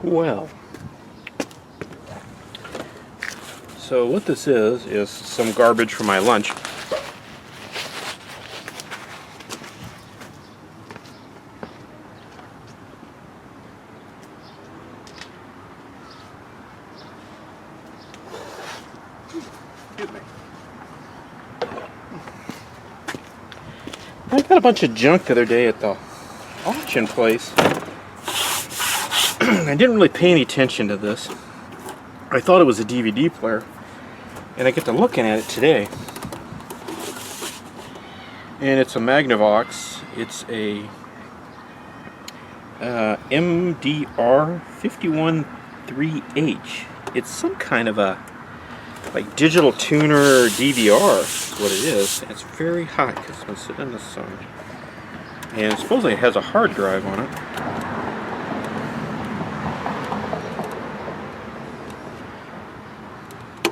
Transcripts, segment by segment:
Well, so what this is some garbage from my lunch. Excuse me. I got a bunch of junk the other day at the auction place. I didn't really pay any attention to this. I thought it was a DVD player, and I get to looking at it today. And it's a Magnavox. It's a MDR 513H. It's some kind of a like digital tuner DVR is what it is. It's very hot because it's been sitting in the sun. And supposedly it has a hard drive on it.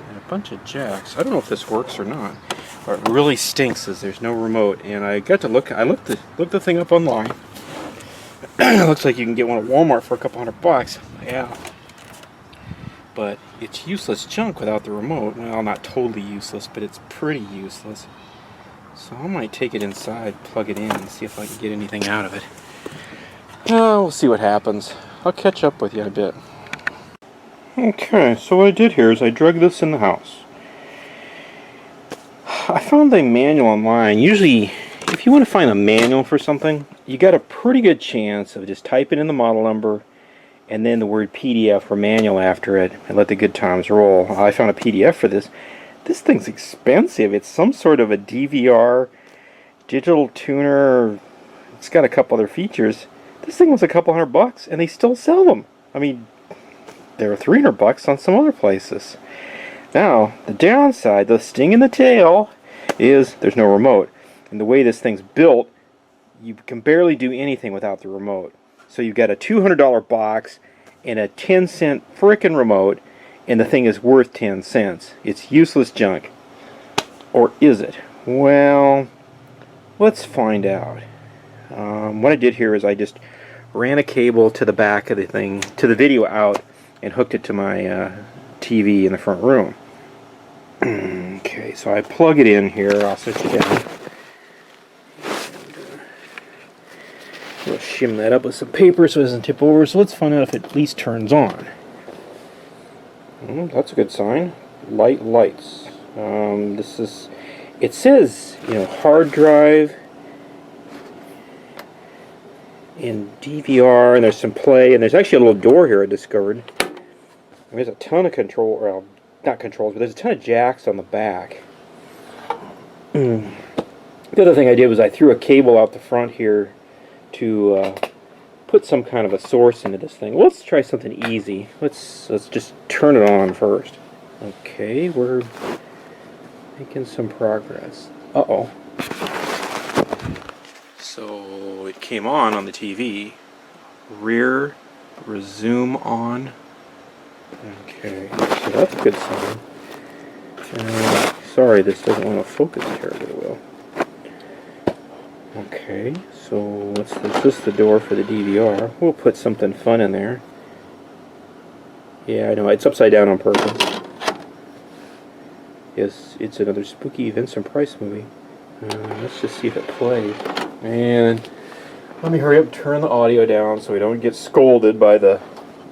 And a bunch of jacks. I don't know if this works or not. What really stinks is there's no remote. And I got to look. I looked the thing up online. It looks like you can get one at Walmart for a couple $100. Yeah. But it's useless junk without the remote. Well, not totally useless, but it's pretty useless. So I might take it inside, plug it in, and see if I can get anything out of it. We'll see what happens. I'll catch up with you in a bit. Okay, so what I did here is I drug this in the house. I found a manual online. Usually, if you want to find a manual for something, you got a pretty good chance of just typing in the model number and then the word PDF or manual after it, and let the good times roll. I found a PDF for this. This thing's expensive. It's some sort of a DVR, digital tuner. It's got a couple other features. This thing was a couple $100, and they still sell them. I mean, they were $300 on some other places. Now, the downside, the sting in the tail, is there's no remote. And the way this thing's built, you can barely do anything without the remote. So you've got a $200 box and a 10-cent frickin' remote, and the thing is worth 10 cents. It's useless junk. Or is it? Well, let's find out. What I did here is I just ran a cable to the back of the thing, to the video out, and hooked it to my TV in the front room. Okay, so I plug it in here. I'll set you down. We'll shim that up with some paper so it doesn't tip over. So let's find out if it at least turns on. That's a good sign. Lights. This is. It says, hard drive and DVR, and there's some play, and there's actually a little door here I discovered. There's a ton of control, well, not controls, but there's a ton of jacks on the back. The other thing I did was I threw a cable out the front here to put some kind of a source into this thing. Well, let's try something easy. Let's just turn it on first. Okay, we're making some progress. Uh-oh. So it came on the TV. Rear resume on. Okay, so that's a good sign. Sorry, this doesn't want to focus terribly well. Okay, so what's this? This is the door for the DVR. We'll put something fun in there. Yeah, I know, it's upside down on purpose. Yes, it's another spooky Vincent Price movie. Let's just see if it plays. And let me hurry up and turn the audio down so we don't get scolded by the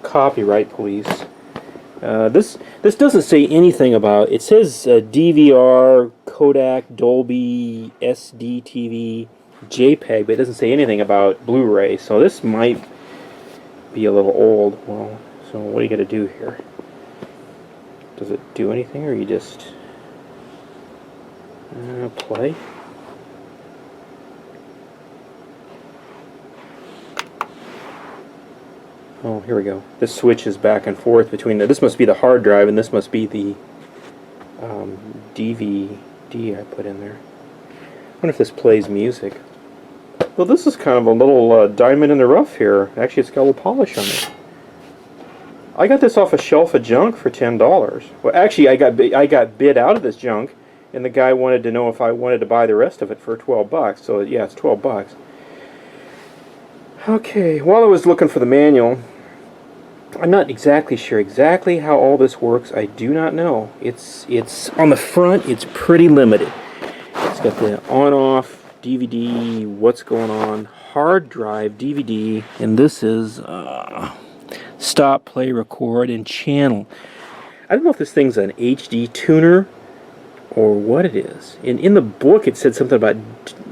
copyright police. This doesn't say anything about. It says DVR, Kodak, Dolby, SD TV, JPEG, but it doesn't say anything about Blu-ray. So this might be a little old. Well, so what are you gonna do here? Does it do anything, or you just play? Oh, here we go. This switches back and forth between this must be the hard drive, and this must be the DVD I put in there. I wonder if this plays music. Well, this is kind of a little diamond in the rough here. Actually, it's got a little polish on it. I got this off a shelf of junk for $10. Well, actually, I got bid out of this junk, and the guy wanted to know if I wanted to buy the rest of it for $12. So yeah, it's $12. Okay, while I was looking for the manual, I'm not exactly sure exactly how all this works. I do not know. It's on the front. It's pretty limited. It's got the on-off DVD. What's going on? Hard drive DVD, and this is stop, play, record, and channel. I don't know if this thing's an HD tuner or what it is. In the book, it said something about.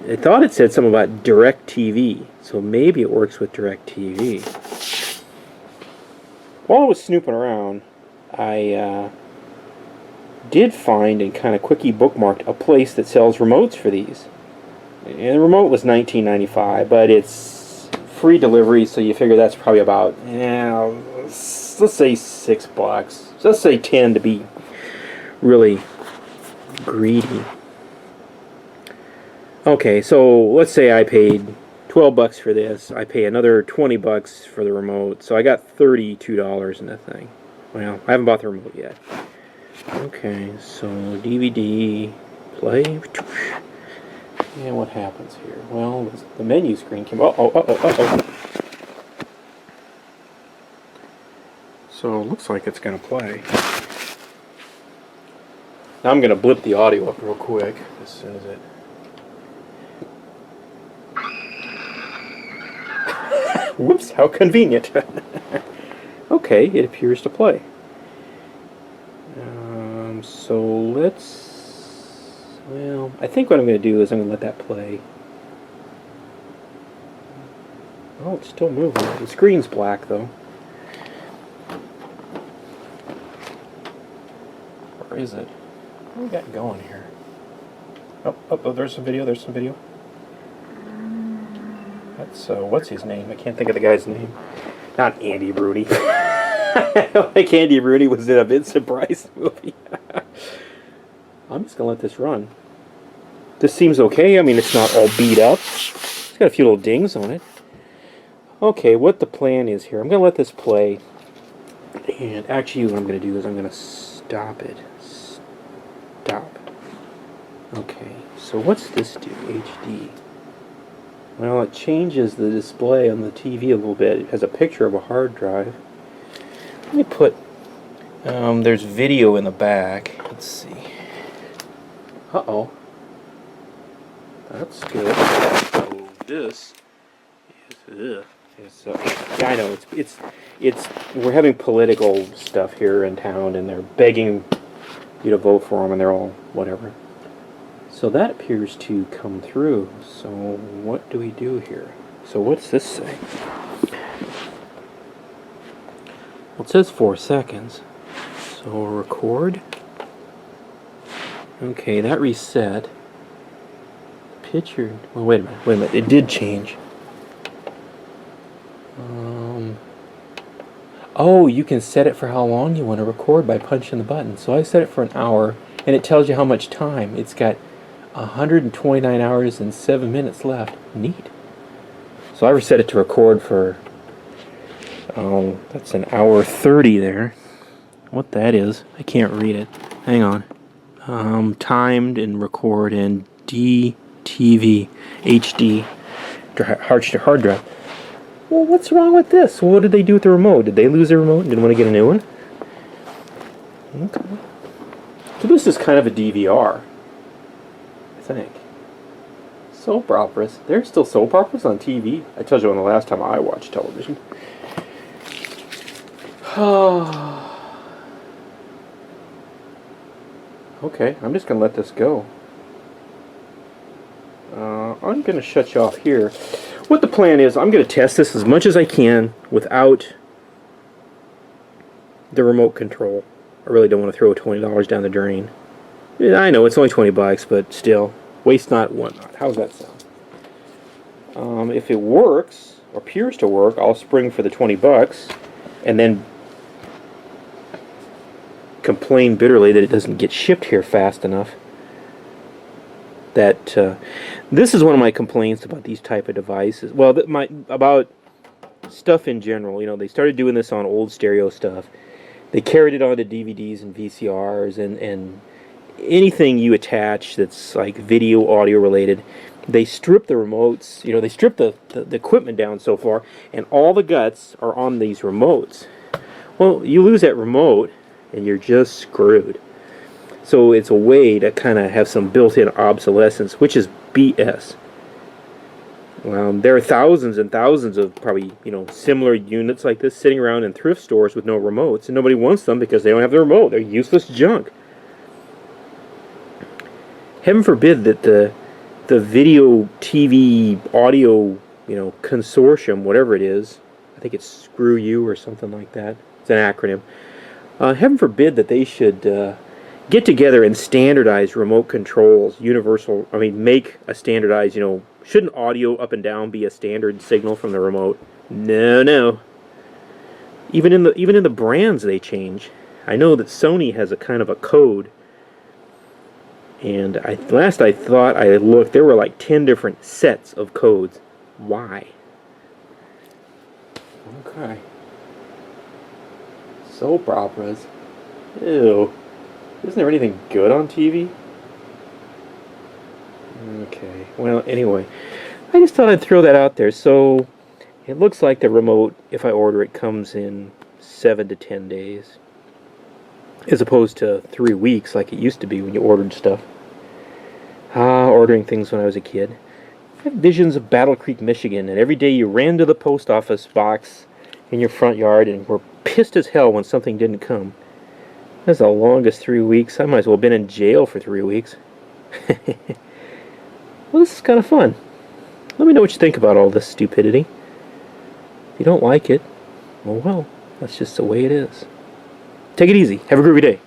I thought it said something about DirecTV, so maybe it works with DirecTV. While I was snooping around, I did find and kind of quickie bookmarked a place that sells remotes for these. And the remote was $19.95, but it's free delivery, so you figure that's probably about, let's say $6. Let's say 10 to be really greedy. Okay, so let's say I paid $12 for this. I pay another $20 for the remote, so I got $32 in the thing. Well, I haven't bought the remote yet. Okay, so DVD, play. And what happens here? Well, the menu screen came. Oh. So it looks like it's going to play. Now I'm going to blip the audio up real quick as soon as it. Whoops, how convenient. Okay, it appears to play. So well, I think what I'm going to do is I'm going to let that play. Oh, it's still moving. The screen's black, though. Where is it? What do we got going here? Oh, there's some video, That's, what's his name? I can't think of the guy's name. Not Andy Brody. Like Andy Brody was in a Vincent Price movie. I'm just going to let this run. This seems okay. I mean, it's not all beat up. It's got a few little dings on it. Okay, what the plan is here. I'm going to let this play. And actually, what I'm going to do is I'm going to stop it. Stop. Okay, so what's this do? HD. Well, it changes the display on the TV a little bit. It has a picture of a hard drive. Let me put, there's video in the back. Let's see. Uh-oh. That's good. So this is, yeah, I know, it's, we're having political stuff here in town, and they're begging you to vote for them, and they're all whatever. So that appears to come through. So what do we do here? So what's this say? Well, it says 4 seconds. So record. Okay, that reset. Picture. Well, wait a minute. It did change. Oh, you can set it for how long you want to record by punching the button. So I set it for an hour, and it tells you how much time. It's got 129 hours and 7 minutes left. Neat. So I reset it to record for, that's an hour 30 there. What that is, I can't read it. Hang on. Timed and record and DTV HD hard drive. Well, what's wrong with this? What did they do with the remote? Did they lose their remote and didn't want to get a new one? Okay. So this is kind of a DVR, I think. Soap operas. There's still soap operas on TV. I told you when the last time I watched television. Okay, I'm just going to let this go. I'm going to shut you off here. What the plan is, I'm going to test this as much as I can without the remote control. I really don't want to throw $20 down the drain. Yeah, I know, it's only 20 bucks, but still. Waste not, want not. How's that sound? If it works, or appears to work, I'll spring for the 20 bucks, and then complain bitterly that it doesn't get shipped here fast enough. That this is one of my complaints about these type of devices. Well, about stuff in general. You know, they started doing this on old stereo stuff. They carried it onto DVDs and VCRs and anything you attach that's like video, audio related. They strip the remotes. You know, they strip the equipment down so far, and all the guts are on these remotes. Well, you lose that remote and you're just screwed. So it's a way to kind of have some built-in obsolescence, which is BS. There are thousands and thousands of probably, similar units like this sitting around in thrift stores with no remotes, and nobody wants them because they don't have the remote. They're useless junk. Heaven forbid that the video, TV, audio, consortium, whatever it is, I think it's Screw You or something like that. It's an acronym. Heaven forbid that they should get together and standardize remote controls, universal. Make a standardized, shouldn't audio up and down be a standard signal from the remote? No, no. Even in the brands they change. I know that Sony has a kind of a code. And last I thought I looked, there were like 10 different sets of codes. Why? Okay. Soap operas. Ew. Isn't there anything good on TV? Okay. Well, anyway. I just thought I'd throw that out there. So, it looks like the remote, if I order it, comes in 7 to 10 days. As opposed to 3 weeks like it used to be when you ordered stuff. Ordering things when I was a kid. I have visions of Battle Creek, Michigan, and every day you ran to the post office box in your front yard and were pissed as hell when something didn't come. That's the longest 3 weeks. I might as well have been in jail for 3 weeks. Well, this is kind of fun. Let me know what you think about all this stupidity. If you don't like it, well, that's just the way it is. Take it easy. Have a groovy day.